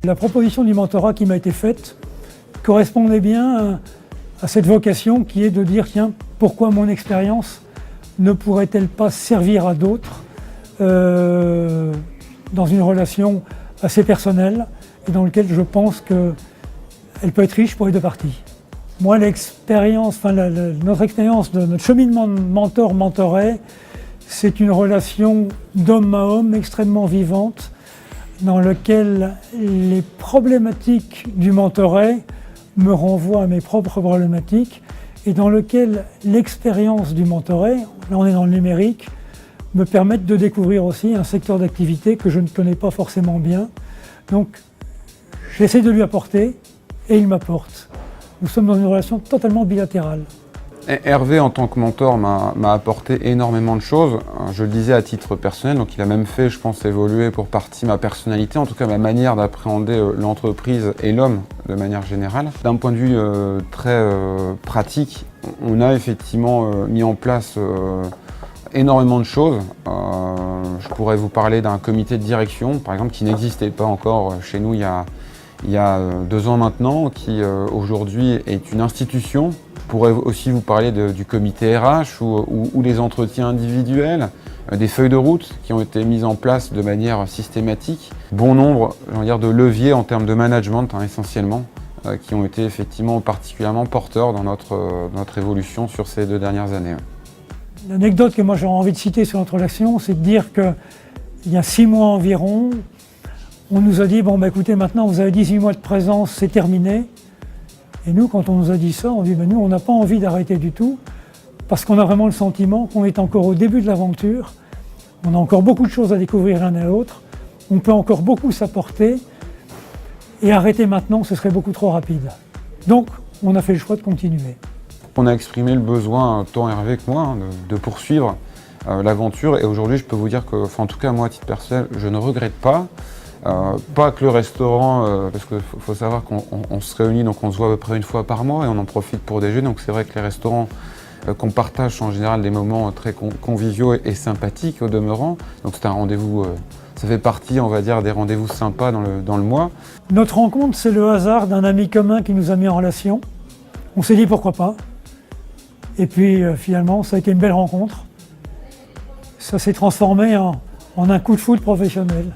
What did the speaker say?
La proposition du mentorat qui m'a été faite correspondait bien à cette vocation qui est de dire, tiens, pourquoi mon expérience ne pourrait-elle pas servir à d'autres dans une relation assez personnelle et dans laquelle je pense qu'elle peut être riche pour les deux parties. Moi, notre expérience de notre cheminement de mentor-mentoré, c'est une relation d'homme à homme extrêmement vivante dans laquelle les problématiques du mentoré me renvoient à mes propres problématiques et dans lequel l'expérience du mentoré, là on est dans le numérique, me permettent de découvrir aussi un secteur d'activité que je ne connais pas forcément bien. Donc j'essaie de lui apporter et il m'apporte. Nous sommes dans une relation totalement bilatérale. Hervé, en tant que mentor, m'a apporté énormément de choses. Je le disais à titre personnel, donc il a même fait, je pense, évoluer pour partie ma personnalité, en tout cas ma manière d'appréhender l'entreprise et l'homme de manière générale. D'un point de vue très pratique, on a effectivement mis en place énormément de choses. Je pourrais vous parler d'un comité de direction, par exemple, qui n'existait pas encore chez nous il y a 2 ans maintenant, qui aujourd'hui est une institution. Je pourrais aussi vous parler du comité RH ou les entretiens individuels, des feuilles de route qui ont été mises en place de manière systématique. Bon nombre, de leviers en termes de management essentiellement, qui ont été effectivement particulièrement porteurs dans notre évolution sur ces 2 dernières années. L'anecdote que moi j'aurais envie de citer sur notre relation, c'est de dire qu'il y a 6 mois environ, on nous a dit, bon écoutez, maintenant vous avez 18 mois de présence, c'est terminé. Et nous, quand on nous a dit ça, on dit, nous, on n'a pas envie d'arrêter du tout, parce qu'on a vraiment le sentiment qu'on est encore au début de l'aventure, on a encore beaucoup de choses à découvrir l'un et l'autre, on peut encore beaucoup s'apporter, et arrêter maintenant, ce serait beaucoup trop rapide. Donc, on a fait le choix de continuer. On a exprimé le besoin, tant Hervé que moi, de poursuivre l'aventure, et aujourd'hui, je peux vous dire que, en tout cas, moi, à titre personnel, je ne regrette pas. Pas que le restaurant, parce qu'il faut savoir qu'on se réunit, donc on se voit à peu près 1 fois par mois et on en profite pour déjeuner. Donc c'est vrai que les restaurants qu'on partage sont en général des moments très conviviaux et sympathiques au demeurant. Donc c'est un rendez-vous, ça fait partie, on va dire, des rendez-vous sympas dans le mois. Notre rencontre, c'est le hasard d'un ami commun qui nous a mis en relation. On s'est dit pourquoi pas. Et puis finalement, ça a été une belle rencontre. Ça s'est transformé en un coup de foudre professionnel.